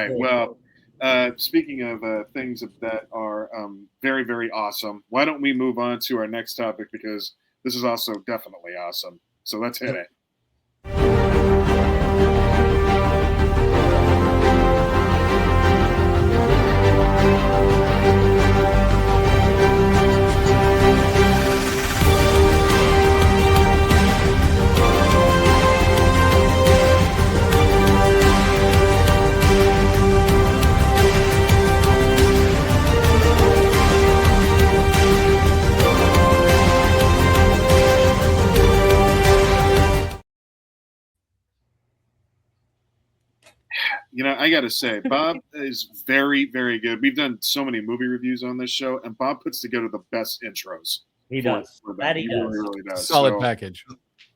right. Well, speaking of things that are very, very awesome, why don't we move on to our next topic because this is also definitely awesome. So let's hit it. You know, I got to say, Bob is very, very good. We've done so many movie reviews on this show, and Bob puts together the best intros. He does. That he really, really does. Solid package.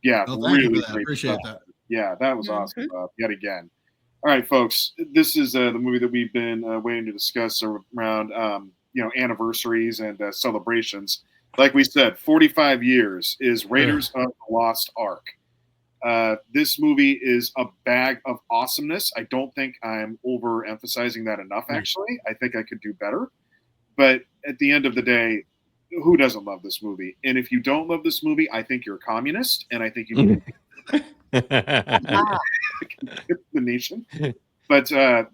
Yeah, really great. Appreciate that. Yeah, that was awesome, Bob. Yet again. All right, folks. This is the movie that we've been waiting to discuss around, anniversaries and celebrations. Like we said, 45 years is Raiders of the Lost Ark. This movie is a bag of awesomeness. I don't think I'm overemphasizing that enough, actually. I think I could do better. But at the end of the day, who doesn't love this movie? And if you don't love this movie, I think you're a communist, and I think you need the nation. But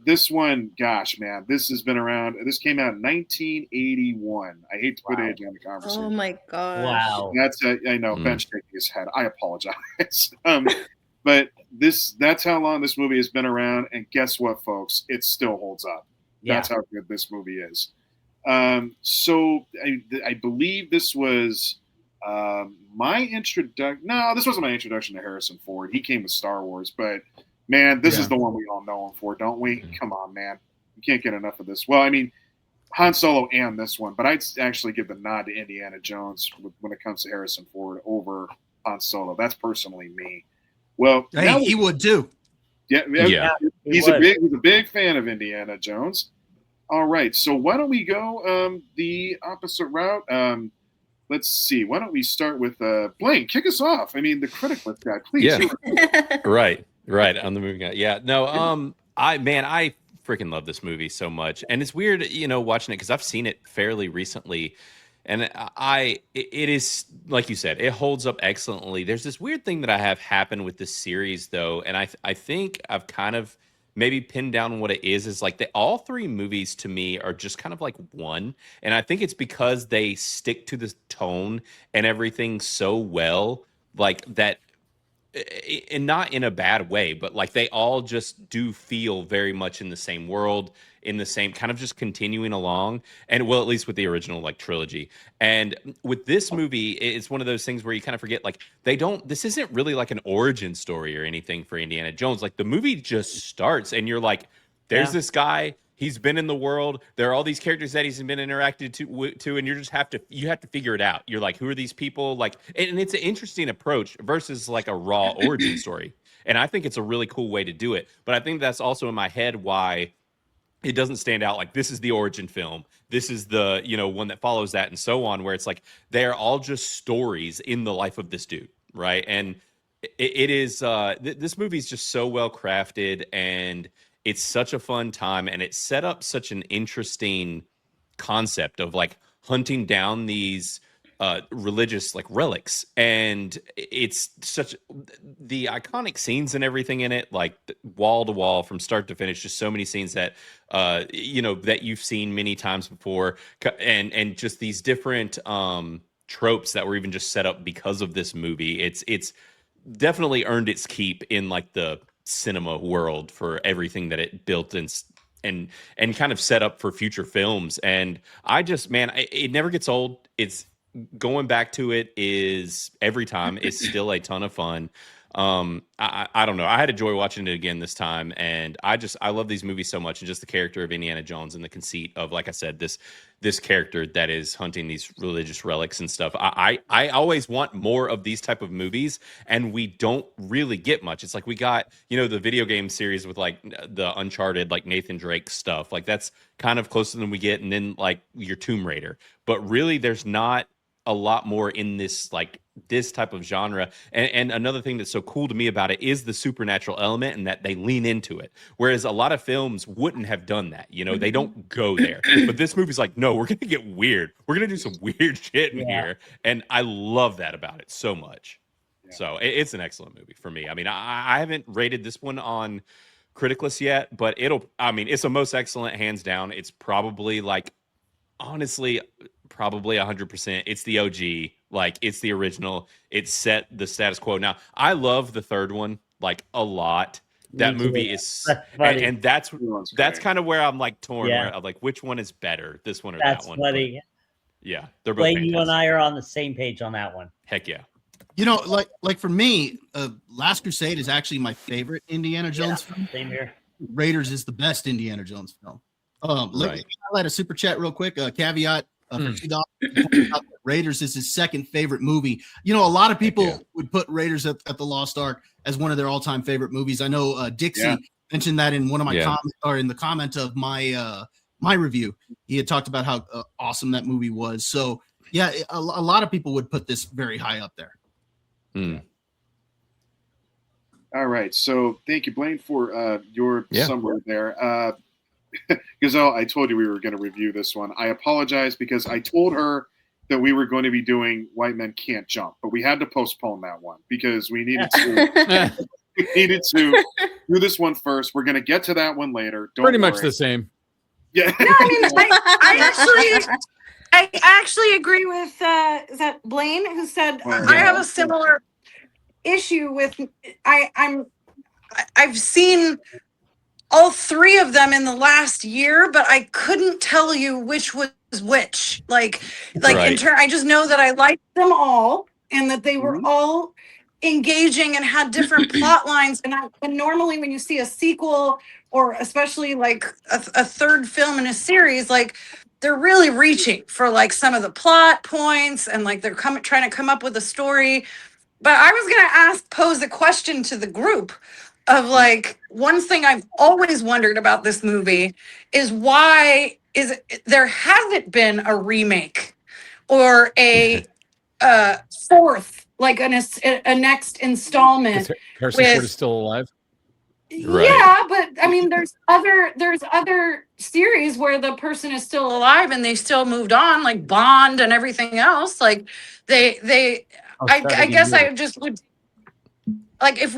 this one, gosh, man, this has been around. This came out in 1981. I hate to put age on the conversation. Oh my gosh! Wow, that's I know Ben's shaking his head. I apologize. But that's how long this movie has been around, and guess what, folks? It still holds up. That's how good this movie is. So I believe this was my introduction. No, this wasn't my introduction to Harrison Ford. He came with Star Wars, but man, this is the one we all know him for, don't we? Come on, man. You can't get enough of this. Well, I mean, Han Solo and this one, but I'd actually give the nod to Indiana Jones when it comes to Harrison Ford over Han Solo. That's personally me. Well, he would too. Yeah. He's a big fan of Indiana Jones. All right, so why don't we go the opposite route? Let's see. Why don't we start with Blaine? Kick us off. I mean, the critic list guy, please. Yeah. Right. On the movie guy. Yeah. No. I freaking love this movie so much, and it's weird, watching it because I've seen it fairly recently, and it is like you said, it holds up excellently. There's this weird thing that I have happen with this series though, and I think I've kind of maybe pinned down what it is like all three movies to me are just kind of like one. And I think it's because they stick to the tone and everything so well, like that, and not in a bad way, but like they all just do feel very much in the same world, in the same kind of just continuing along. And well, at least with the original like trilogy. And with this movie, it's one of those things where you kind of forget, like this isn't really like an origin story or anything for Indiana Jones. Like the movie just starts and you're like, there's this guy, he's been in the world. There are all these characters that he's been interacted to, and you have to figure it out. You're like, who are these people? Like, and it's an interesting approach versus like a raw origin story. And I think it's a really cool way to do it. But I think that's also in my head why it doesn't stand out like this is the origin film. This is the, one that follows that and so on, where it's like they're all just stories in the life of this dude, right? And it is this movie is just so well crafted, and it's such a fun time, and it set up such an interesting concept of like hunting down these religious like relics, and it's such the iconic scenes and everything in it, like wall to wall from start to finish, just so many scenes that that you've seen many times before, and just these different tropes that were even just set up because of this movie. It's definitely earned its keep in like the cinema world for everything that it built and kind of set up for future films. And I just, man, it never gets old. It's going back to it is every time it's still a ton of fun. I don't know. I had a joy watching it again this time, and I love these movies so much, and just the character of Indiana Jones and the conceit of, like I said, this character that is hunting these religious relics and stuff. I always want more of these type of movies, and we don't really get much. It's like we got, the video game series with like the Uncharted, like Nathan Drake stuff. Like that's kind of closer than we get, and then like your Tomb Raider. But really, there's not a lot more in this like this type of genre. And another thing that's so cool to me about it is the supernatural element and that they lean into it. Whereas a lot of films wouldn't have done that. You know, they don't go there. But this movie's like, no, we're gonna get weird. We're gonna do some weird shit in here. And I love that about it so much. Yeah. So it's an excellent movie for me. I mean, I haven't rated this one on Criticless yet, but it's a most excellent, hands down. It's probably like, honestly, probably 100%. It's the OG, like it's the original. It set the status quo. Now, I love the third one like a lot. That movie is, and that's kind of where I'm like torn. Yeah. Where I'm like, which one is better, this one or that one? Funny. But, yeah, they're both. Blaine, you and I are on the same page on that one. Heck yeah. You know, like for me, Last Crusade is actually my favorite Indiana Jones film. Same here. Raiders is the best Indiana Jones film. Let me highlight a super chat real quick. Caveat for $2. Raiders is his second favorite movie. You know, a lot of people would put Raiders at the Lost Ark as one of their all-time favorite movies. I know Dixie mentioned that in one of my comments, or in the comment of my my review. He had talked about how awesome that movie was. So yeah, a lot of people would put this very high up there. All right, so thank you, Blaine, for your summary there. Gazelle, I told you we were going to review this one. I apologize because I told her that we were going to be doing White Men Can't Jump, but we had to postpone that one because we needed to do this one first. We're going to get to that one later. Pretty much the same. Yeah. No, I mean, I actually agree with is that Blaine who said I have a similar issue with I've seen all three of them in the last year, but I couldn't tell you which was which. I just know that I liked them all and that they were all engaging and had different plot lines. And normally when you see a sequel or especially like a third film in a series, like they're really reaching for like some of the plot points and like they're trying to come up with a story. But I was going to pose a question to the group of like, one thing I've always wondered about this movie is why there hasn't been a remake or a fourth, like a next installment. Harrison Ford is still alive. Right. Yeah, but I mean, there's other series where the person is still alive and they still moved on, like Bond and everything else. Like I guess I just would like if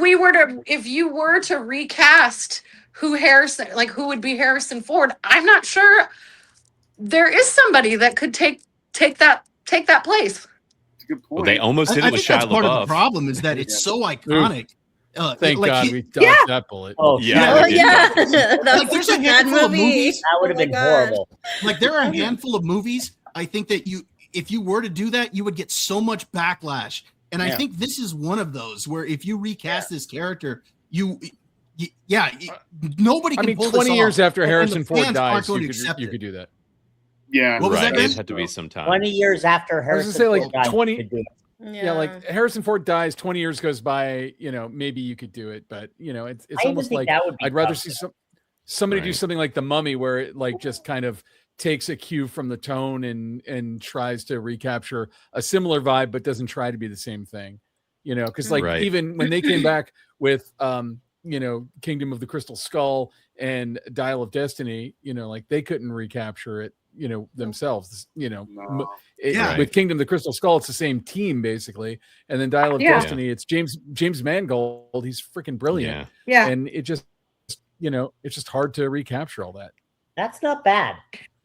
you were to recast who would be Harrison Ford. I'm not sure there is somebody that could take that place. That's a good point. Well, they almost did it with Shia LaBeouf. That's part of the problem is that it's so iconic. Thank God we dodged that bullet. Oh yeah, like, there's a handful of movies. That would have been horrible. Like there are a handful of movies. I think that if you were to do that, you would get so much backlash. And I think this is one of those where if you recast this character, nobody can pull this off. 20 years after Harrison Ford dies, you could do that. Yeah, what was that? It had to be some time. 20 years after Harrison Ford died, 20. Yeah, like Harrison Ford dies, 20 years goes by, maybe you could do it, but it's almost like I'd rather see somebody do something like The Mummy where it like just kind of takes a cue from the tone and tries to recapture a similar vibe but doesn't try to be the same thing. Because even when they came back with Kingdom of the Crystal Skull and Dial of Destiny, like they couldn't recapture it themselves, with Kingdom of the Crystal Skull, it's the same team basically. And then Dial of Destiny, it's James Mangold. He's freaking brilliant. Yeah. And it just, it's just hard to recapture all that. That's not bad.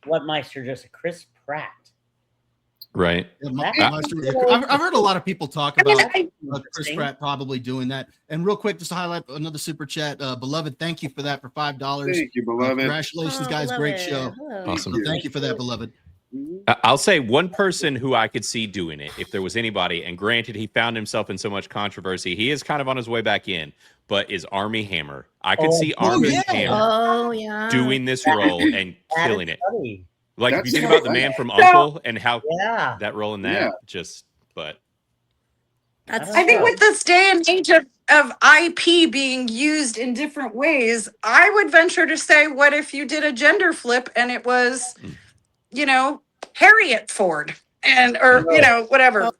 What Meister just a Chris Pratt. Right. I've heard a lot of people talk about Chris Pratt probably doing that. And real quick, just to highlight another super chat, Beloved, thank you for that for $5. Thank you, Beloved. Congratulations, guys. Great show. Awesome. Thank you for that, Beloved. I'll say one person who I could see doing it if there was anybody, and granted he found himself in so much controversy, he is kind of on his way back in, but is Armie Hammer. I could see Armie Hammer doing this role and killing it. Funny. Like if you think about The Man from Uncle and how that role in that I think with this day and age of IP being used in different ways, I would venture to say, what if you did a gender flip and it was, Harriet Ford? or whatever.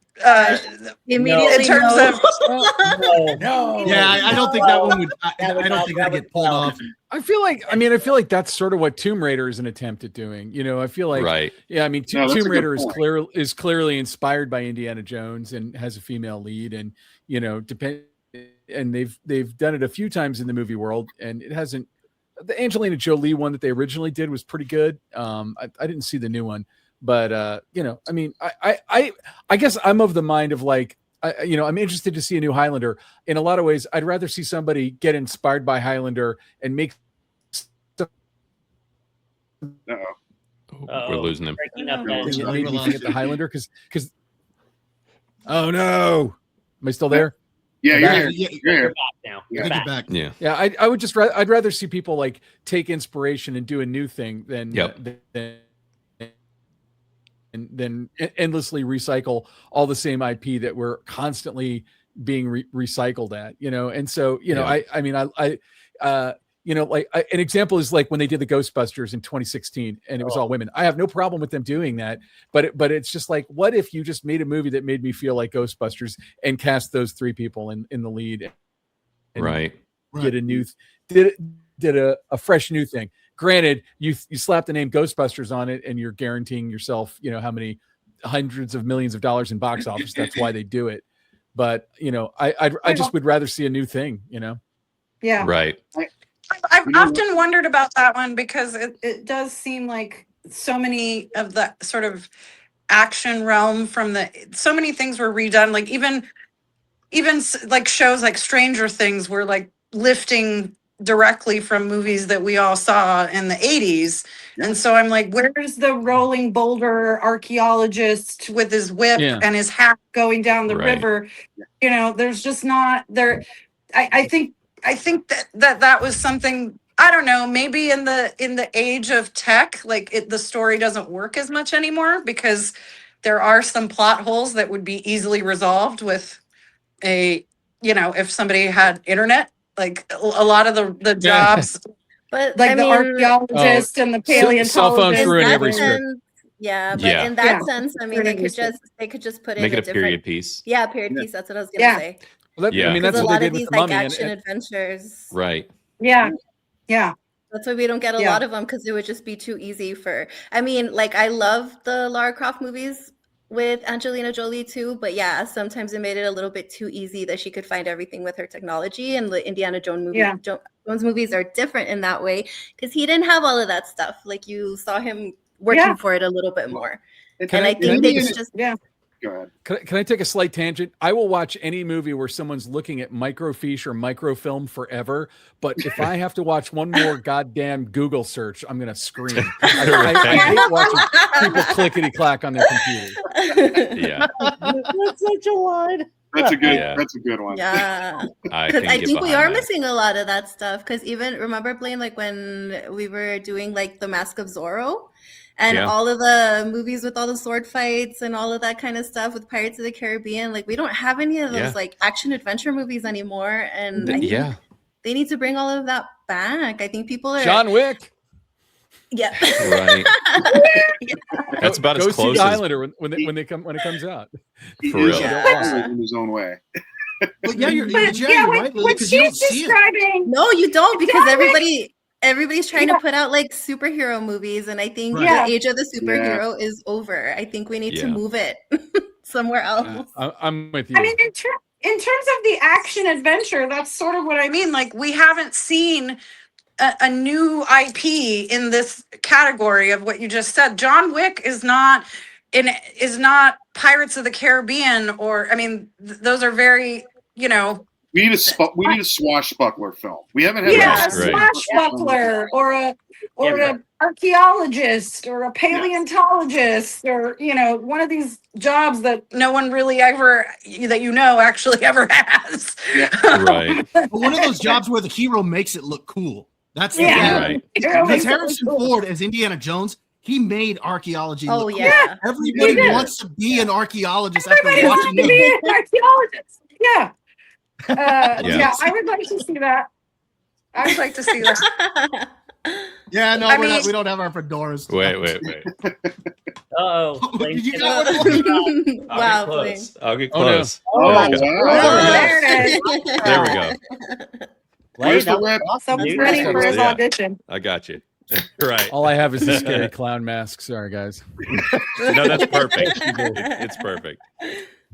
Immediately in terms of no. Yeah, I don't think that one would. I don't think that get pulled off. I feel like that's sort of what Tomb Raider is an attempt at doing. I feel like, right. Yeah, I mean, Tomb Raider is clearly inspired by Indiana Jones and has a female lead, and and they've done it a few times in the movie world, and it hasn't. The Angelina Jolie one that they originally did was pretty good. I didn't see the new one, but I mean, I guess I'm of the mind of like, I'm interested to see a new Highlander. In a lot of ways, I'd rather see somebody get inspired by Highlander and make. We're losing him. At the Highlander because. Oh no! Am I still there? Yeah, you're here. You're back now. You're back. Yeah. Yeah, I would I'd rather see people like take inspiration and do a new thing than than endlessly recycle all the same IP that we're constantly being recycled at, And so, I mean, an example is like when they did the Ghostbusters in 2016 and it was all women. I have no problem with them doing that, but it's just like, what if you just made a movie that made me feel like Ghostbusters and cast those three people in the lead, and right? Did a new, did a fresh new thing. Granted, you slap the name Ghostbusters on it and you're guaranteeing yourself, how many hundreds of millions of dollars in box office. That's why they do it. But, I just would rather see a new thing, Yeah. Right. I've often wondered about that one because it does seem like so many of the sort of action realm so many things were redone. Like even like shows like Stranger Things were like lifting directly from movies that we all saw in the 80s. And so I'm like, where's the rolling boulder archaeologist with his whip and his hat going down the river? There's just not there. I think that was something, I don't know, maybe in the age of tech, like the story doesn't work as much anymore because there are some plot holes that would be easily resolved with if somebody had internet. Like a lot of the jobs, but like the archaeologist and the paleontologist. Cell phones ruin every script. Yeah, but in that sense, I mean, they could just put make in it a period piece. Yeah, period piece. That's what I was gonna say. Well, I mean, that's a what lot they of did these with the like Mummy, action adventures. Right. Yeah. That's why we don't get a lot of them because it would just be too easy for. I mean, like I love the Lara Croft movies with Angelina Jolie too, but yeah, sometimes it made it a little bit too easy that she could find everything with her technology. And the Indiana Jones movies are different in that way because he didn't have all of that stuff. Like you saw him working for it a little bit more, and I think they just Go ahead. Can I take a slight tangent? I will watch any movie where someone's looking at microfiche or microfilm forever, but if I have to watch one more goddamn Google search, I'm gonna scream. I hate watching people clickety clack on their computer. Yeah, that's such a line. That's a good one. Yeah, because I think we are missing a lot of that stuff. Because even remember, Blaine, like when we were doing like the Mask of Zorro. And all of the movies with all the sword fights and all of that kind of stuff with Pirates of the Caribbean, like we don't have any of those like action adventure movies anymore. And I think they need to bring all of that back. I think people are John Wick. Yeah, right. That's about as close as Highlander when it comes out. For real, in his own way. But you're right. What she's describing. No, you don't, because everybody's trying to put out like superhero movies, and I think the age of the superhero is over. I think we need to move it somewhere else. I'm with you. I mean, in terms of the action adventure, that's sort of what I mean. Like we haven't seen a new IP in this category of what you just said. John Wick is not Pirates of the Caribbean, or I mean, those are very We need a swashbuckler film. We haven't had a swashbuckler or an archaeologist or a paleontologist or one of these jobs that no one really actually ever has. Right. But one of those jobs where the hero makes it look cool. That's the thing. Right. Because Harrison Ford as Indiana Jones, he made archaeology look cool. Everybody wants to be an archaeologist after watching wants to be an archaeologist. Yeah. I would like to see that. I would like to see that. Yeah, no, we don't have our fedoras. Wait. Oh, did you not want to look? Wow, I'll get Oh, no. close. Oh, There we go. wow. There it is. There we go. Where's the rep? Someone's dude. ready for his Yeah. audition. I got you. Right. All I have is a scary clown mask. Sorry, guys. No, that's perfect. It's perfect.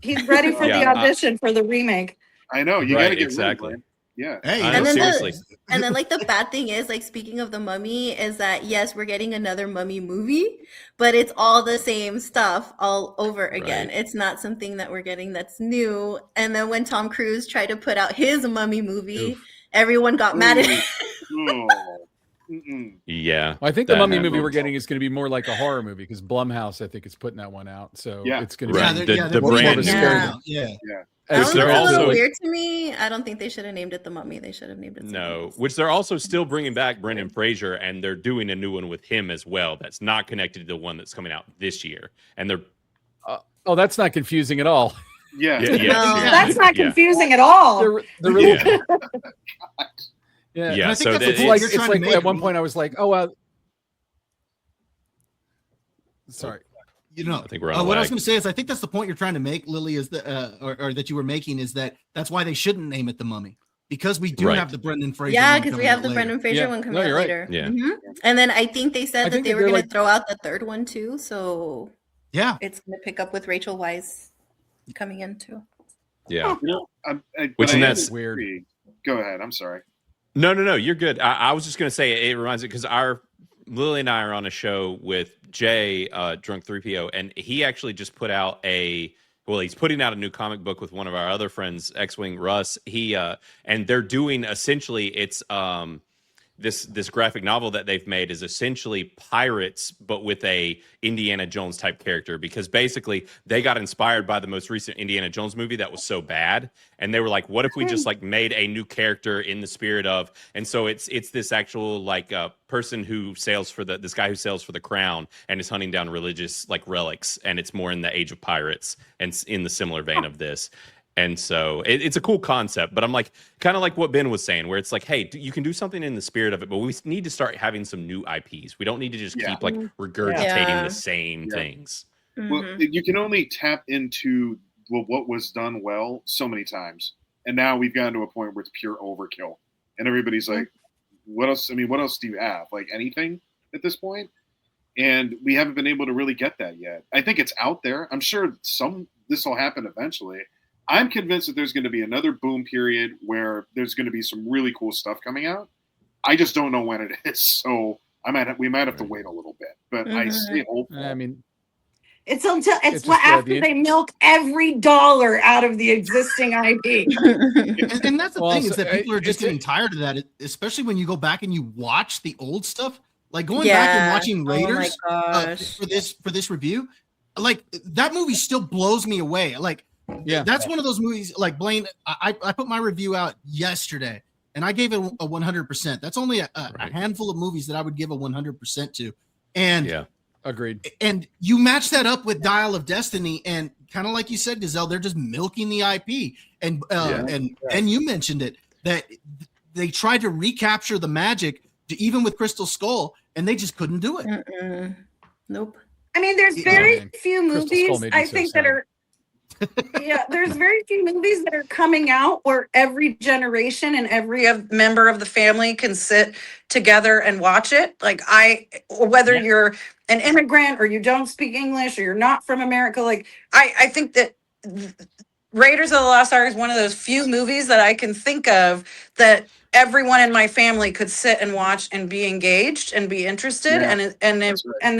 He's ready for the audition for the remake. I know. You Right, got to get exactly. ready, yeah. Hey, I know, And then seriously. And then like the bad thing is, like, speaking of the Mummy, is that yes, we're getting another Mummy movie, but it's all the same stuff all over again. Right. It's not something that we're getting that's new. And then when Tom Cruise tried to put out his Mummy movie, everyone got mad at him. Oh. Mm-mm. Yeah. Well, I think the That Mummy happened. movie we're getting is going to be more like a horror movie because Blumhouse, I think, is putting that one out. So Yeah. it's going to Right. be The they're brand working new. on it Yeah. now. Yeah. That Which one they're was a little also weird to me. I don't think they should have named it the Mummy. They should have named it something no, else. which they're also still bringing back Brendan Fraser, and they're doing a new one with him as well. That's not connected to the one that's coming out this year, and they're Oh, that's not confusing at all. Yeah. No. seriously. That's not Yeah. confusing at all. They're really, Yeah. yeah. Yeah, And I think so that's that It's the it's- like you're it's trying like to make at one point I was like, oh, sorry. You know, I think we're on a what I was lag. going to say is I think that's the point you're trying to make, Lily, is that or that you were making, is that's why they shouldn't name it the Mummy, because we do Right. have the Brendan Fraser. Yeah, one because we coming have out the later. Brendan Fraser Yeah. one coming No, out you're right. later. Yeah. Mhm. And then I think they said I that think they that were they're going to like- throw out the third one too. So Yeah. it's going to pick up with Rachel Weisz coming in too. Yeah. You know, Which but and I am that's weird. intrigued. Go ahead. I'm sorry. No, you're good. I was just gonna say it reminds me because Lily and I are on a show with Jay, Drunk 3PO, and he actually just put out he's putting out a new comic book with one of our other friends, X-Wing Russ. And they're doing essentially it's this graphic novel that they've made is essentially pirates, but with a Indiana Jones type character, because basically they got inspired by the most recent Indiana Jones movie that was so bad. And they were like, what if we just like made a new character in the spirit of, and so it's this actual like person who sails for this guy who sails for the crown and is hunting down religious like relics. And it's more in the age of pirates and in the similar vein of this. And so it's a cool concept, but I'm like, kind of like what Ben was saying, where it's like, hey, you can do something in the spirit of it, but we need to start having some new IPs. We don't need to just keep like regurgitating Yeah. the same things. Well, you can only tap into what was done well so many times, and now we've gotten to a point where it's pure overkill, and everybody's like, "What else? I mean, what else do you have? Like anything at this point?" And we haven't been able to really get that yet. I think it's out there. I'm sure this will happen eventually. I'm convinced that there's going to be another boom period where there's going to be some really cool stuff coming out. I just don't know when it is, so we might have to wait a little bit. But I stay hopeful. I mean, It's just, after they milk every dollar out of the existing IP. And that's the Well, thing, so is that people are just it's- getting tired of that, especially when you go back and you watch the old stuff. Like going back and watching Raiders for this review, like that movie still blows me away. Like, that's one of those movies. Like Blaine, I put my review out yesterday, and I gave it a 100%. That's only a handful of movies that I would give a 100% to. And agreed. And you match that up with Dial of Destiny, and kind of like you said, Gazelle, they're just milking the IP. And you mentioned it, that they tried to recapture the magic, even with Crystal Skull, and they just couldn't do it. Nope. I mean, there's very few movies I think that are. There's very few movies that are coming out where every generation and every member of the family can sit together and watch it. Like whether you're an immigrant or you don't speak English or you're not from America, like I think that Raiders of the Lost Ark is one of those few movies that I can think of that everyone in my family could sit and watch and be engaged and be interested. And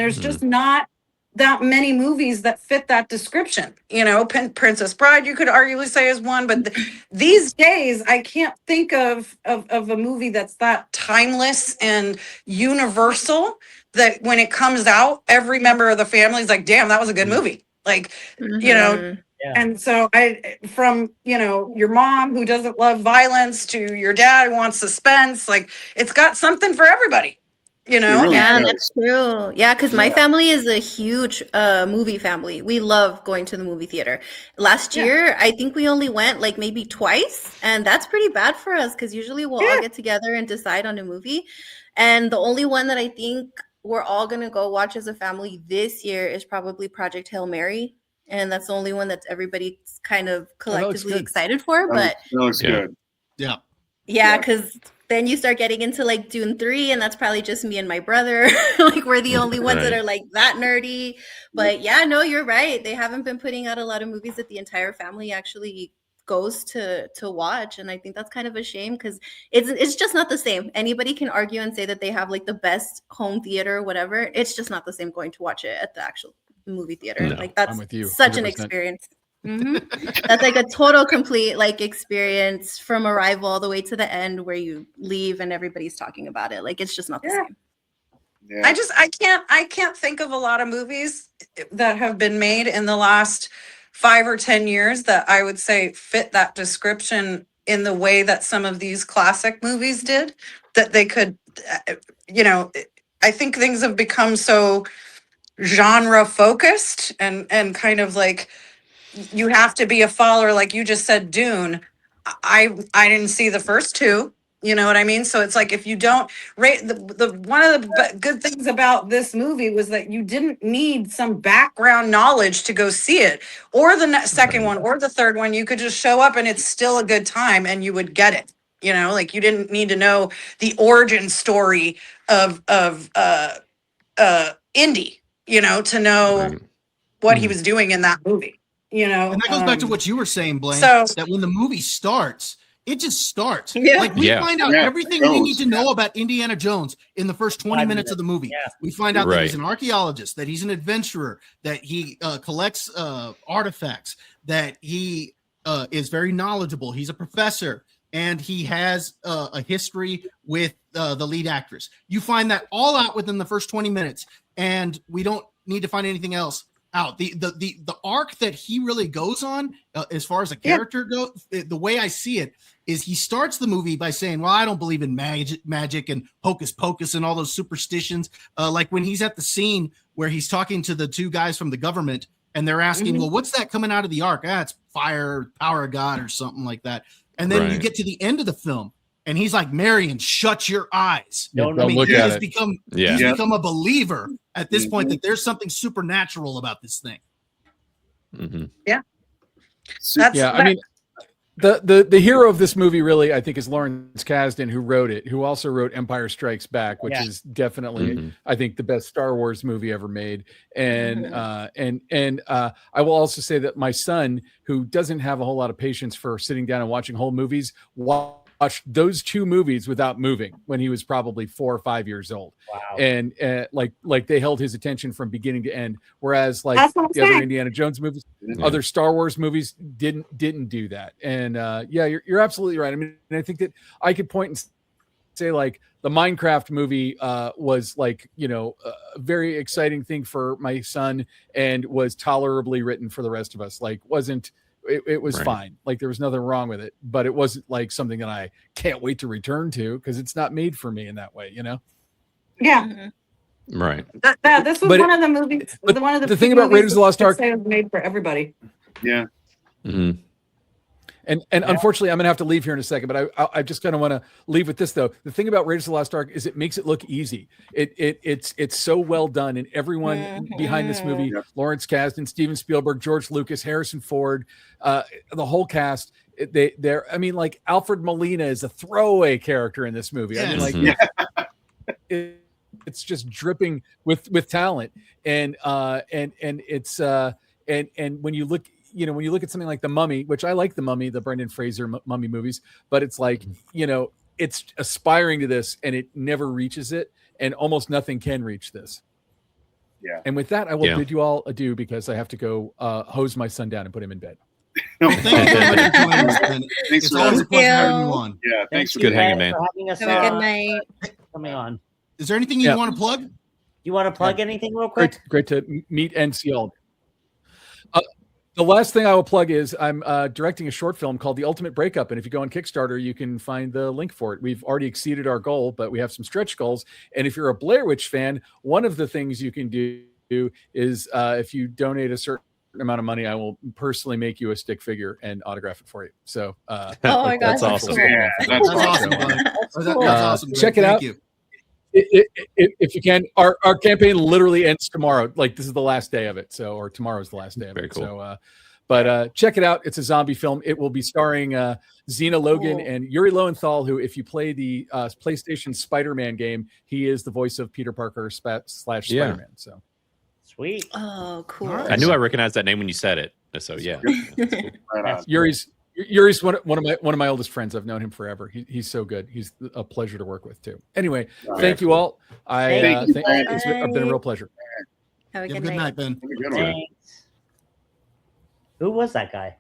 there's just not that many movies that fit that description. You know, Princess Bride, you could arguably say is one, but these days I can't think of a movie that's that timeless and universal that when it comes out, every member of the family is like, damn, that was a good movie. Like, you know, and so from, you know, your mom who doesn't love violence to your dad who wants suspense, like it's got something for everybody. You know, really that's true. Yeah, because my family is a huge movie family. We love going to the movie theater. Last year, I think we only went like maybe twice, and that's pretty bad for us because usually we'll all get together and decide on a movie. And the only one that I think we're all gonna go watch as a family this year is probably Project Hail Mary, and that's the only one that everybody's kind of collectively excited for. But that looks good. Yeah, because then you start getting into like Dune 3, and that's probably just me and my brother. Like we're the only ones that are like that nerdy. But yeah, no, you're right. They haven't been putting out a lot of movies that the entire family actually goes to watch, and I think that's kind of a shame because it's just not the same. Anybody can argue and say that they have like the best home theater or whatever. It's just not the same going to watch it at the actual movie theater. No, like that's I'm with you, such 100%. an experience. That's like a total complete like experience from arrival all the way to the end where you leave and everybody's talking about it. Like it's just not the same. Yeah. I can't think of a lot of movies that have been made in the last 5 or 10 years that I would say fit that description in the way that some of these classic movies did, that they could, I think things have become so genre focused and kind of like, you have to be a follower, like you just said, Dune. I didn't see the first two. You know what I mean? So it's like if you don't rate the one of the good things about this movie was that you didn't need some background knowledge to go see it, or the second one or the third one. You could just show up and it's still a good time and you would get it. You know, like you didn't need to know the origin story of Indy, you know, to know what he was doing in that movie. You know, and that goes back to what you were saying, Blaine. So that when the movie starts, it just starts. Yeah. Like we find out everything we need to know about Indiana Jones in the first 20 minutes of the movie. Yeah. We find out that he's an archaeologist, that he's an adventurer, that he collects artifacts, that he is very knowledgeable. He's a professor, and he has a history with the lead actress. You find that all out within the first 20 minutes, and we don't need to find anything else out. The arc that he really goes on as far as a character goes, the way I see it is he starts the movie by saying, well, I don't believe in magic and hocus pocus and all those superstitions. Like when he's at the scene where he's talking to the two guys from the government and they're asking, well, what's that coming out of the ark? It's fire, power of God or something like that. And then you get to the end of the film and he's like, Marion, shut your eyes. Don't look at it. He's become a believer at this point that there's something supernatural about this thing. Yeah. I mean, the hero of this movie really, I think, is Lawrence Kasdan, who wrote it, who also wrote Empire Strikes Back, which is definitely, I think, the best Star Wars movie ever made. And I will also say that my son, who doesn't have a whole lot of patience for sitting down and watching whole movies, watched those two movies without moving when he was probably 4 or 5 years old. Wow. And like they held his attention from beginning to end. Whereas like the other Indiana Jones movies, other Star Wars movies didn't do that. And you're absolutely right. I mean, I think that I could point and say like the Minecraft movie was like, a very exciting thing for my son and was tolerably written for the rest of us. Like it was fine. Like there was nothing wrong with it, but it wasn't like something that I can't wait to return to because it's not made for me in that way, Yeah. Right. This was one of the movies. One of the thing about Raiders of the Lost Ark was made for everybody. Yeah. Mm-hmm. And unfortunately, I'm going to have to leave here in a second, but I just kind of want to leave with this, though. The thing about Raiders of the Lost Ark is it makes it look easy. It's so well done. And everyone behind this movie, Lawrence Kasdan, Steven Spielberg, George Lucas, Harrison Ford, the whole cast, I mean, like Alfred Molina is a throwaway character in this movie. I mean, like it's just dripping with talent. And it's and when you look, when you look at something like The Mummy, which I like The Mummy, the Brendan Fraser Mummy movies, but it's like, it's aspiring to this and it never reaches it, and almost nothing can reach this. Yeah. And with that, I will bid you all adieu because I have to go hose my son down and put him in bed. Thank you very much for joining us, Ben. It's always a pleasure having you on. Yeah, thanks for good hanging, man. Having us Have a good night. coming on. Is there anything you want to plug? You want to plug anything real quick? Great to meet and see all. The last thing I will plug is I'm directing a short film called The Ultimate Breakup. And if you go on Kickstarter, you can find the link for it. We've already exceeded our goal, but we have some stretch goals. And if you're a Blair Witch fan, one of the things you can do is if you donate a certain amount of money, I will personally make you a stick figure and autograph it for you. So oh my gosh, that's awesome. Yeah, That's awesome. That's awesome. Check it out. You. if you can, our campaign literally ends tomorrow. Like this is the last day of it. So, or tomorrow's the last day of Very it. cool. So, but check it out. It's a zombie film. It will be starring Xena Logan and Yuri Lowenthal, who, if you play the PlayStation Spider-Man game, he is the voice of Peter Parker / Spider-Man. So sweet. Oh, cool. All right. I knew I recognized that name when you said it. So yeah. Right on. Yuri's one of my oldest friends. I've known him forever. He's so good. He's a pleasure to work with too. Anyway, thank you all. It's been a real pleasure. Have a Good good night, night. Ben. Have a good one. Thanks. Who was that guy?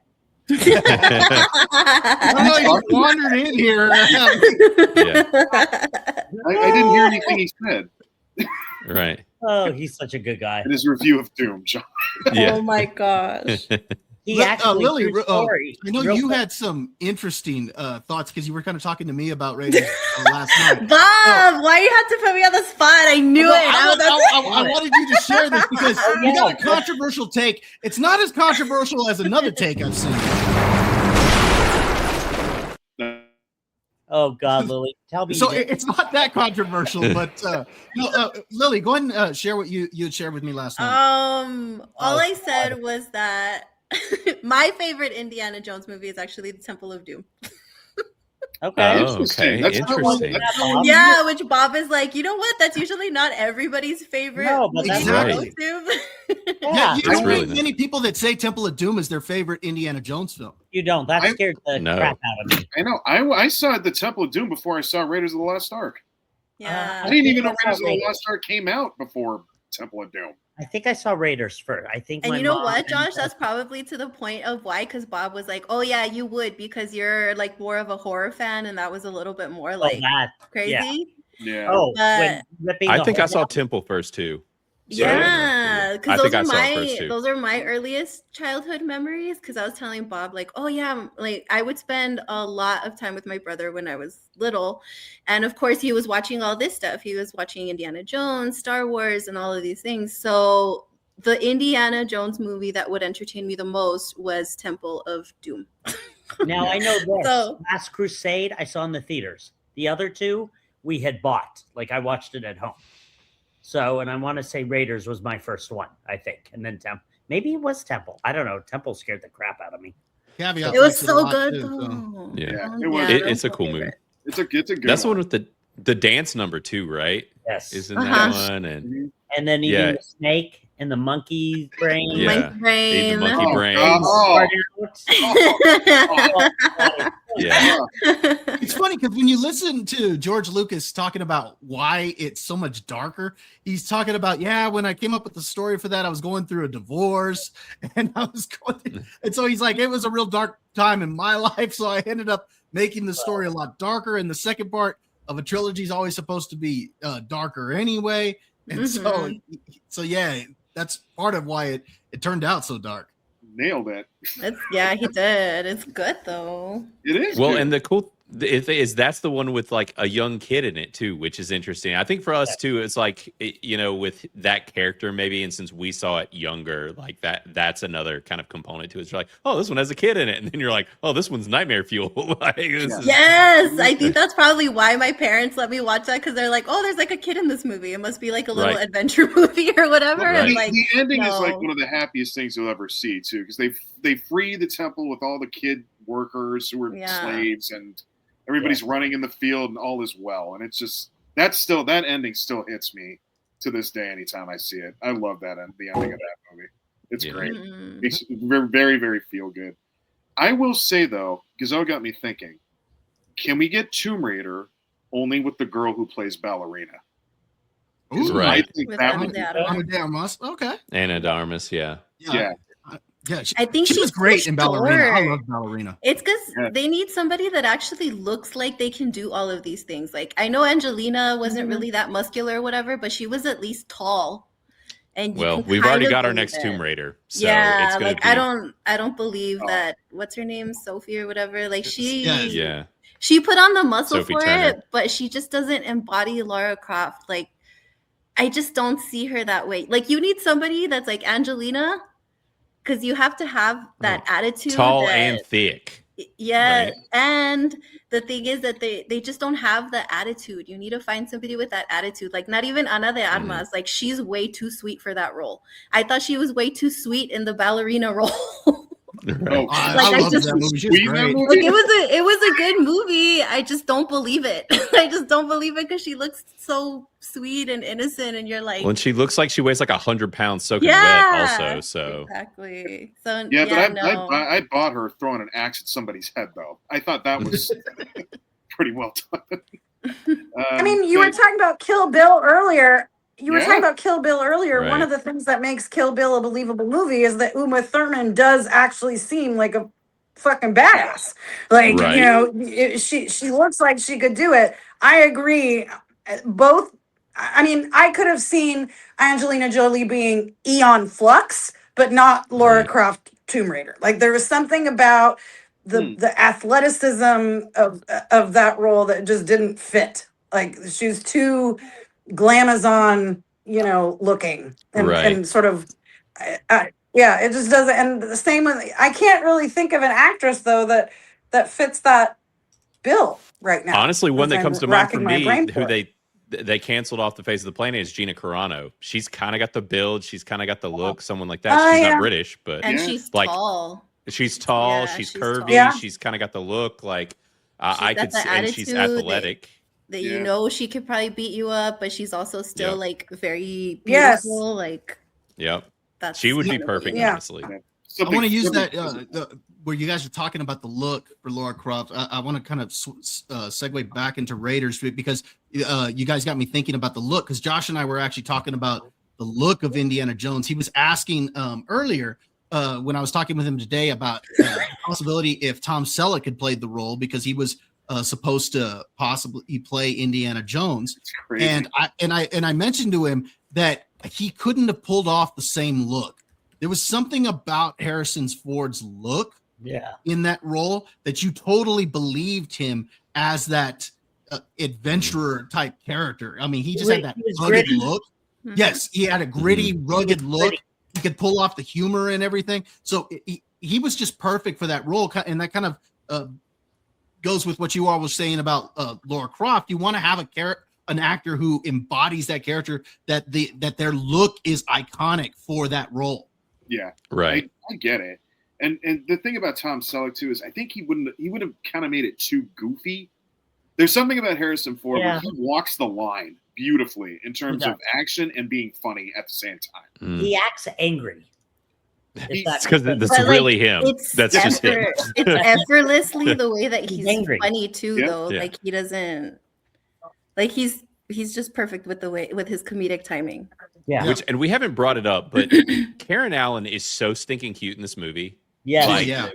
Oh, you wandered in here. I didn't hear anything he said Right. Oh, he's such a good guy. in his review of Doom, John. Yeah. Oh my gosh. He actually, Lily, true story, I know real you quick. had some interesting thoughts because you were kind of talking to me about Raiders last night. Bob, why you had to put me on the spot? I knew it. I wanted you to share this because you got a controversial take. It's not as controversial as another take I've seen. Oh God, Lily, tell me. So it's not that controversial, but Lily, go ahead and share what you had shared with me last night. All I said was that my favorite Indiana Jones movie is actually The Temple of Doom. Okay. Oh, okay. Interesting. Yeah, which Bob is like, you know what? That's usually not everybody's favorite. No, but that's Exactly. Doom. Yeah, you That's don't really meet many people that say Temple of Doom is their favorite Indiana Jones film. You don't. That scared the No. crap out of me. I know. I saw the Temple of Doom before I saw Raiders of the Lost Ark. Yeah. I didn't even know I Raiders saw of the Lost Ark came out before Temple of Doom. I think I saw Raiders first. I think. And my you know mom what, and- Josh? That's probably to the point of why, because Bob was like, "Oh yeah, you would because you're like more of a horror fan," and that was a little bit more like that. crazy. Yeah. Oh, But- when ripping I the think I whole saw out. Temple first too. So, Yeah, I because think I saw it first too. those are my earliest childhood memories. Because I was telling Bob like, oh yeah, like I would spend a lot of time with my brother when I was little, and of course he was watching all this stuff. He was watching Indiana Jones, Star Wars, and all of these things. So the Indiana Jones movie that would entertain me the most was Temple of Doom. Now I know this. So- Last Crusade I saw in the theaters. The other two we had bought. Like I watched it at home. So, and I want to say Raiders was my first one, I think, and then Temple. Maybe it was Temple. I don't know. Temple scared the crap out of me. Caveat It was likes a so lot, good too, so. though. Yeah. It was. It's a cool movie. It's a good That's the one. one with the dance number too, right? Yes. Is in Uh-huh. that one, and And then even Yeah. the snake and the monkey brain. Yeah. My brain. Eat the monkey brain. Yeah. It's funny because when you listen to George Lucas talking about why it's so much darker, he's talking about, when I came up with the story for that, I was going through a divorce and and so he's like, it was a real dark time in my life. So I ended up making the story a lot darker. And the second part of a trilogy is always supposed to be darker anyway. And so yeah, that's part of why it turned out so dark. Nailed it. Yeah, he did. It's good though. It is. Well, good. and the cool is that's the one with like a young kid in it too, which is interesting. I think for us too, it's like with that character maybe, and since we saw it younger, like that's another kind of component to it. It's like, oh, this one has a kid in it, and then you're like, oh, this one's nightmare fuel. Like, Yes, I think that's probably why my parents let me watch that because they're like, oh, there's like a kid in this movie. It must be like a little adventure movie or whatever. Right. And like, the ending is like no. one of the happiest things you'll ever see too, because they free the temple with all the kid workers who were slaves, and everybody's running in the field, and all is well. And it's just that ending still hits me to this day. Anytime I see it, I love the ending of that movie. It's great. It's very, very, very feel good. I will say though, Gazelle got me thinking: can we get Tomb Raider only with the girl who plays ballerina? Ooh, Right. I think With that Ana would be de Armas. Ana de Armas. Okay. Anna de Armas, yeah. Yeah. Yeah, I think she was she's great for in Ballerina. I sure. love Ballerina. It's because they need somebody that actually looks like they can do all of these things. Like I know Angelina wasn't really that muscular or whatever, but she was at least tall. And Well, can we've kind already of got our believe next it. Tomb Raider. So Yeah, it's gonna like be, I don't believe that. What's her name, Sophie or whatever? Like yeah. she put on the muscle Sophie for Turner. it, but she just doesn't embody Lara Croft. Like I just don't see her that way. Like you need somebody that's like Angelina, because you have to have that attitude. Tall that- and thick. Yeah, Right. and the thing is that they just don't have the attitude. You need to find somebody with that attitude. Like not even Ana de Armas. Like she's way too sweet for that role. I thought she was way too sweet in the ballerina role. Right. I love that movie. She was great. Like it was a good movie. I just don't believe it. I just don't believe it because she looks so sweet and innocent, and you're like, well, and she looks like she weighs like 100 pounds soaking wet also. So exactly. So Yeah, but no. I bought her throwing an axe at somebody's head, though. I thought that was pretty well done. I mean, you were talking about Kill Bill earlier. Right. One of the things that makes Kill Bill a believable movie is that Uma Thurman does actually seem like a fucking badass. Like, Right. you know, she looks like she could do it. I agree. Both. I mean, I could have seen Angelina Jolie being Aeon Flux, but not Lara Right. Croft Tomb Raider. Like, there was something about the athleticism of that role that just didn't fit. Like, she was too glamazon, you know, looking and sort of, yeah, it just doesn't. And the same with, I can't really think of an actress though that fits that bill right now. Honestly, one that comes to mind for me, who it. they canceled off the face of the planet, is Gina Carano. She's kind of got the build, she's kind of got the look, someone like that. She's not British, but and she's like tall. She's tall, Yeah, she's she's curvy, tall. Yeah. she's kind of got the look. Like got I could the see, and she's attitude athletic. That you know she could probably beat you up, but she's also still like very beautiful. Yes. Like, Yep, that's she would be perfect, honestly. I want to use that where you guys are talking about the look for Lara Croft. I want to kind of segue back into Raiders because you guys got me thinking about the look, because Josh and I were actually talking about the look of Indiana Jones. He was asking earlier when I was talking with him today about the possibility if Tom Selleck had played the role, because he was supposed to possibly play Indiana Jones. And I mentioned to him that he couldn't have pulled off the same look. There was something about Harrison Ford's look in that role that you totally believed him as that adventurer type character. I mean, he just had that rugged look. Mm-hmm. Yes, he had a gritty, rugged look. He could pull off the humor and everything. So he was just perfect for that role. And that kind of goes with what you all were saying about Lara Croft. You want to have an actor who embodies that character, that their look is iconic for that role. Yeah, right. I get it. And the thing about Tom Selleck too is I think he would have kind of made it too goofy. There's something about Harrison Ford where he walks the line beautifully in terms of action and being funny at the same time. He acts angry. It's because that's really him. That's just him. It's effortlessly the way that he's funny too, though. Yeah. Like he doesn't, like he's just perfect with his comedic timing. Yeah. And we haven't brought it up, but Karen Allen is so stinking cute in this movie. Yeah.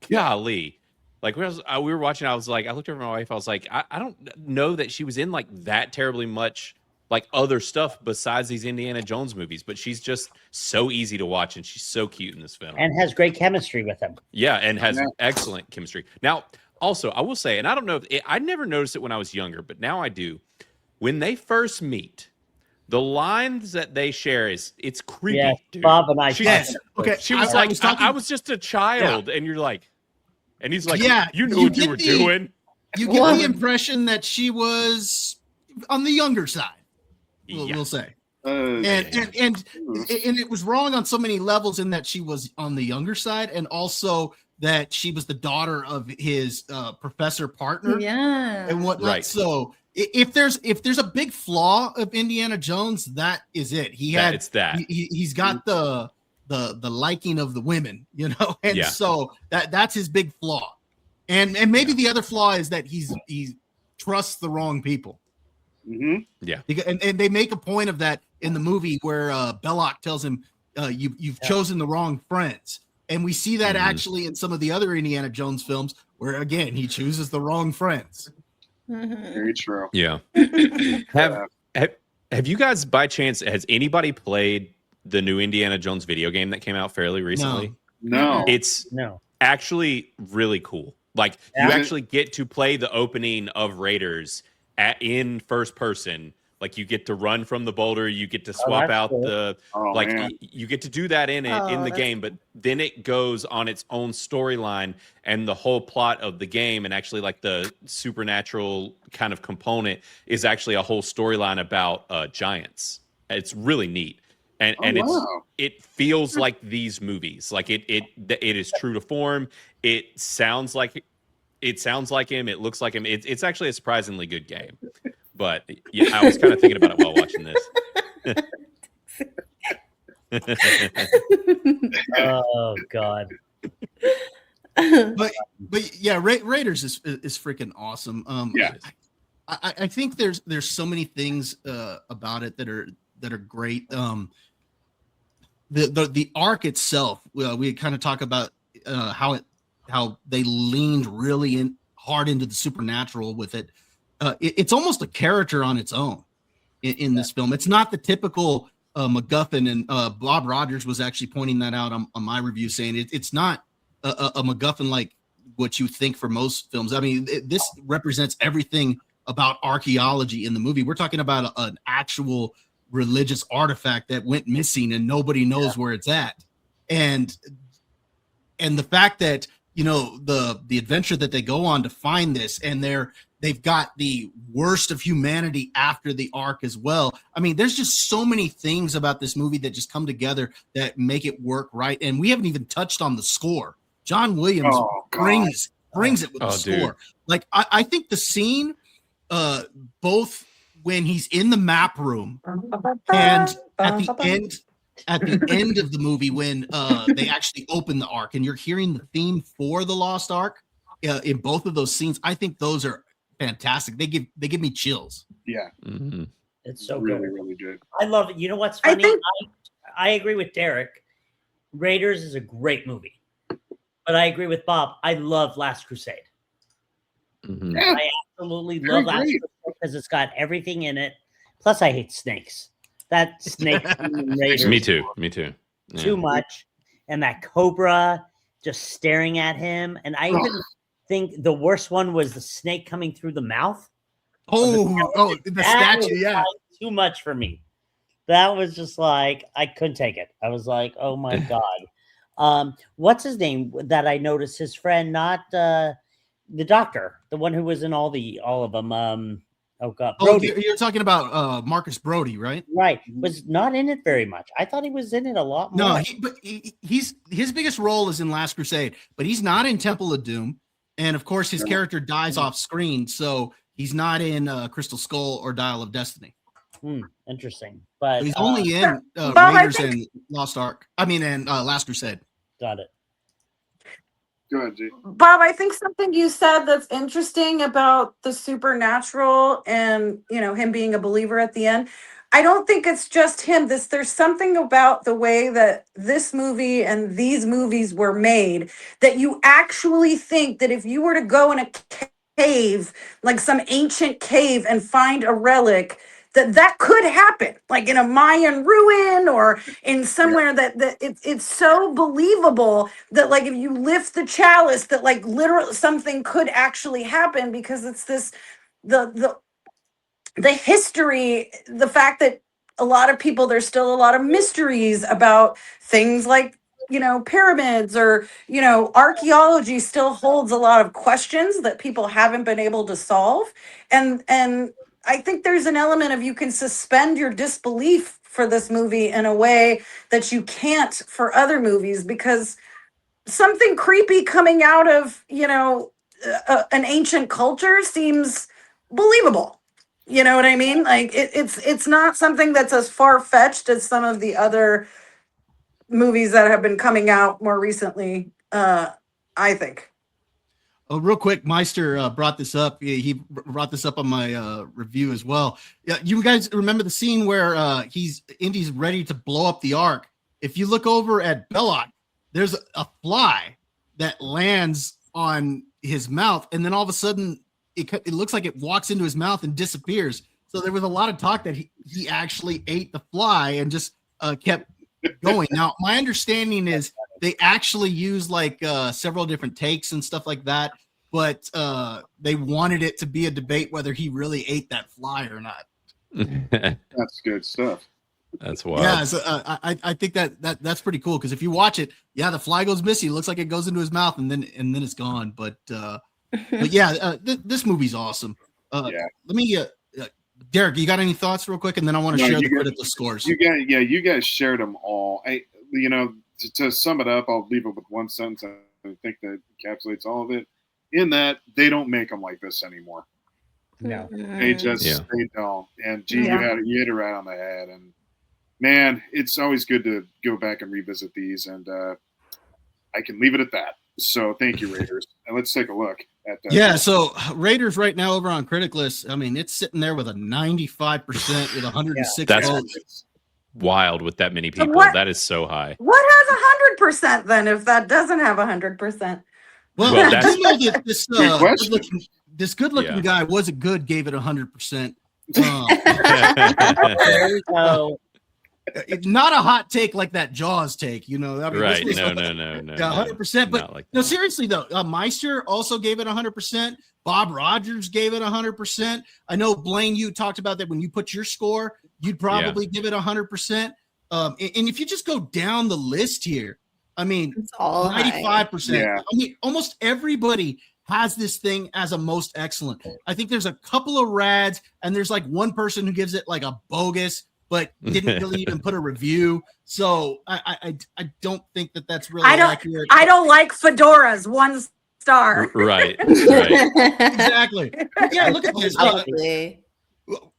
Golly. Like we were watching, I looked over at my wife, I was like, I don't know that she was in like that terribly much like other stuff besides these Indiana Jones movies, but she's just so easy to watch and she's so cute in this film. And has great chemistry with him. Yeah, and has excellent chemistry. Now, also, I will say, and I don't know if I never noticed it when I was younger, but now I do. When they first meet, the lines that they share it's creepy. Yeah, dude. Bob and I. Okay. She was I was just a child, and you're like, and he's like, you knew what you were doing. You get the impression that she was on the younger side. We'll say. And it was wrong on so many levels in that she was on the younger side, and also that she was the daughter of his professor partner, and whatnot. Right. So if there's a big flaw of Indiana Jones, that is it. He's got the liking of the women, you know, and so that's his big flaw, and maybe the other flaw is that he trusts the wrong people. Mm-hmm. Yeah, and they make a point of that in the movie where Belloc tells him you've chosen the wrong friends, and we see that actually in some of the other Indiana Jones films where again he chooses the wrong friends. Very true. Yeah. Have you guys by chance, has anybody played the new Indiana Jones video game that came out fairly recently? No. It's actually really cool. Like you actually get to play the opening of Raiders in first person Like you get to run from the boulder, you get to swap out cool. the you get to do that in the game, but then it goes on its own storyline, and the whole plot of the game and actually like the supernatural kind of component is actually a whole storyline about giants. It's really neat. And it feels like these movies. Like it is true to form. It sounds like him. It looks like him. It's actually a surprisingly good game. But yeah, I was kind of thinking about it while watching this. Oh God. But yeah, Raiders is freaking awesome. Yeah. I think there's so many things about it that are great. The arc itself, we kind of talk about how they leaned really hard into the supernatural with it. It's almost a character on its own in this film. It's not the typical MacGuffin, and Bob Rogers was actually pointing that out on my review, saying it's not a MacGuffin like what you think for most films. I mean, this represents everything about archaeology in the movie. We're talking about an actual religious artifact that went missing and nobody knows where it's at. And the fact that, you know, the adventure that they go on to find this, and they've got the worst of humanity after the Ark as well. I mean, there's just so many things about this movie that just come together that make it work right. And we haven't even touched on the score. John Williams brings it with the score. Dude. Like I think the scene, both when he's in the map room and at the end of the movie when they actually open the Ark and you're hearing the theme for the Lost Ark in both of those scenes, I think those are fantastic. They give me chills. Yeah. Mm-hmm. It's so really, good. really good. I love it. You know what's funny? I agree with Derek. Raiders is a great movie. But I agree with Bob. I love Last Crusade. Mm-hmm. Yeah, I absolutely love Last Crusade because it's got everything in it. Plus, I hate snakes. That snake Raiders. Me too. Yeah. Too much. And that cobra just staring at him. And I even think the worst one was the snake coming through the mouth. The statue, yeah. Like too much for me. That was just like, I couldn't take it. I was like, oh my God. What's his name that I noticed? His friend, not the doctor, the one who was in all of them. Oh God. Brody. You're talking about Marcus Brody, right? Right. Was not in it very much. I thought he was in it a lot more. No, he's his biggest role is in Last Crusade, but he's not in Temple of Doom. And of course, his character dies off screen, so he's not in Crystal Skull or Dial of Destiny. Interesting. But he's only in Raiders and Lost Ark. I mean, and Last Crusade. Got it. Go ahead, G. Bob, I think something you said that's interesting about the supernatural and, you know, him being a believer at the end. I don't think it's just him. There's something about the way that this movie and these movies were made that you actually think that if you were to go in a cave, like some ancient cave, and find a relic, that could happen, like in a Mayan ruin or in somewhere that it's so believable that, like, if you lift the chalice, that like literally something could actually happen, because it's this the history, the fact that a lot of people, there's still a lot of mysteries about things like, you know, pyramids, or, you know, archaeology still holds a lot of questions that people haven't been able to solve. And I think there's an element of, you can suspend your disbelief for this movie in a way that you can't for other movies, because something creepy coming out of, you know, an ancient culture seems believable. You know what I mean? Like it's not something that's as far-fetched as some of the other movies that have been coming out more recently, I think. Oh, real quick, Meister brought this up. He brought this up on my review as well. Yeah, you guys remember the scene where Indy's ready to blow up the Ark? If you look over at Belloc, there's a fly that lands on his mouth, and then all of a sudden it looks like it walks into his mouth and disappears. So there was a lot of talk that he actually ate the fly and just kept going. Now, my understanding is they actually use like several different takes and stuff like that, but they wanted it to be a debate whether he really ate that fly or not. That's good stuff. That's wild. Yeah, so, I think that's pretty cool because if you watch it, the fly goes missing. It looks like it goes into his mouth and then it's gone. But yeah, this movie's awesome. Let me, Derek, you got any thoughts real quick, and then I want to share the critical scores. You guys shared them all. To sum it up, I'll leave it with one sentence. I think that encapsulates all of it. In that, they don't make them like this anymore. No, they don't. And you hit it right on the head. And man, it's always good to go back and revisit these. And I can leave it at that. So thank you, Raiders. And let's take a look at that. So Raiders right now over on Critic List, I mean, it's sitting there with a 95% with 106 votes. Wild with that many people. So that is so high. What has 100% then if that doesn't have 100%? Well, I do know that this good-looking guy wasn't good, gave it 100%. There we go. It's not a hot take like that Jaws take, I mean, right? No. 100%. But like no, seriously though, Meister also gave it 100%. Bob Rogers gave it 100%. I know Blaine, you talked about that when you put your score, you'd probably give it 100%. And if you just go down the list here, I mean, it's all 95%. Yeah. I mean, almost everybody has this thing as a most excellent. I think there's a couple of rads, and there's like one person who gives it like a bogus, but didn't really even put a review. So I don't think that's really accurate. I don't like fedoras. 1 star. Right. Exactly. Yeah, look at this.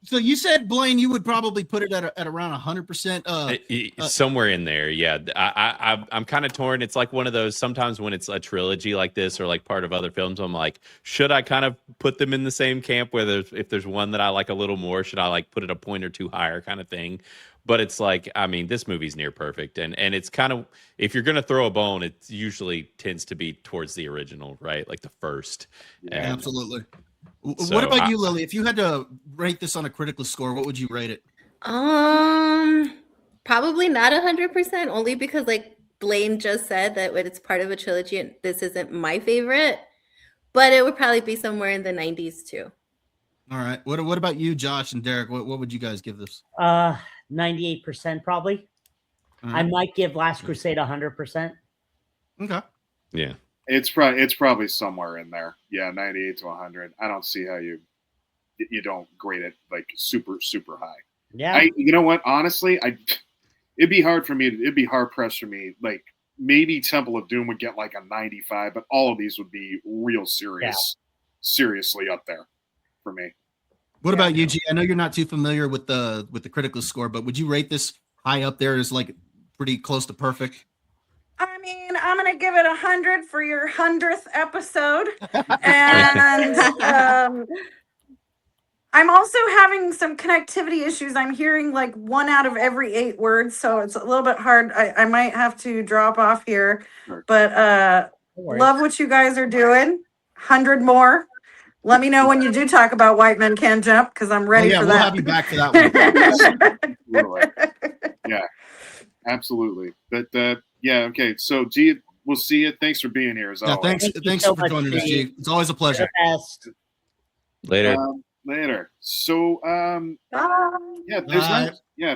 So you said, Blaine, you would probably put it at around 100%. Somewhere in there, yeah. I'm kind of torn. It's like one of those, sometimes when it's a trilogy like this or like part of other films, I'm like, should I kind of put them in the same camp where if there's one that I like a little more, should I like put it a point or two higher kind of thing? But it's like, I mean, this movie's near perfect. And it's kind of, if you're going to throw a bone, it usually tends to be towards the original, right? Like the first. Yeah, absolutely. So, what about you, Lily? If you had to rate this on a critical score, what would you rate it? Probably not 100%, only because like Blaine just said that when it's part of a trilogy and this isn't my favorite, but it would probably be somewhere in the 90s too. All right. What about you, Josh and Derek? What would you guys give this? 98% probably. Right. I might give Last Crusade 100%. Okay. Yeah. It's probably somewhere in there. Yeah, 98 to 100. I don't see how you don't grade it like super, super high. Yeah. You know what? Honestly, it'd be hard pressed for me. Like maybe Temple of Doom would get like a 95, but all of these would be real seriously up there for me. What about you, G? I know you're not too familiar with the critical score, but would you rate this high up there as like pretty close to perfect? I mean, I'm going to give it 100 for your 100th episode. And I'm also having some connectivity issues. I'm hearing like 1 out of every 8 words, so it's a little bit hard. I might have to drop off here. But love what you guys are doing. 100 more. Let me know when you do talk about White Men Can't Jump, because I'm ready for that. We'll have you back for that one. Yeah, absolutely. But okay. So, G, we'll see you. Thanks for being here. Thanks so for joining us, G. It's always a pleasure. Later. Later. So,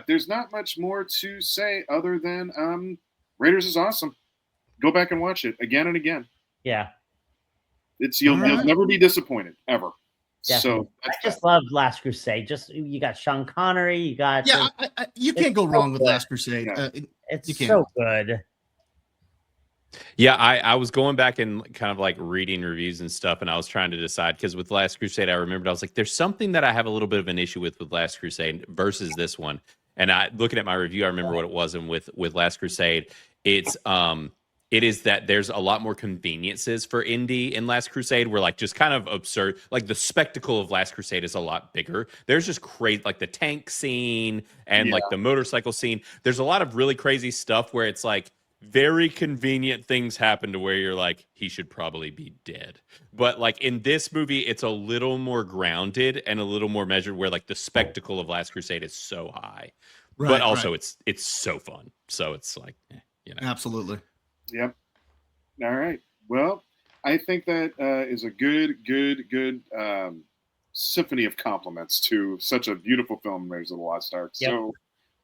there's not much more to say other than Raiders is awesome. Go back and watch it again and again. Yeah. You'll never be disappointed ever. Definitely. So I just love Last Crusade. You got Sean Connery. You got you can't go wrong with Last Crusade. Yeah. It's so good. Yeah, I was going back and kind of like reading reviews and stuff, and I was trying to decide because with Last Crusade, I remembered I was like, there's something that I have a little bit of an issue with Last Crusade versus this one. And looking at my review, I remember what it was, and with Last Crusade, it is that there's a lot more conveniences for Indy in Last Crusade, where like just kind of absurd, like the spectacle of Last Crusade is a lot bigger. There's just crazy, like the tank scene and like the motorcycle scene. There's a lot of really crazy stuff where it's like very convenient things happen to where you're like, he should probably be dead. But like in this movie, it's a little more grounded and a little more measured, where like the spectacle of Last Crusade is so high, but also it's so fun. So it's like, absolutely. Yep. All right. Well, I think that is a good symphony of compliments to such a beautiful film, Raiders of the Lost Ark. Yep. So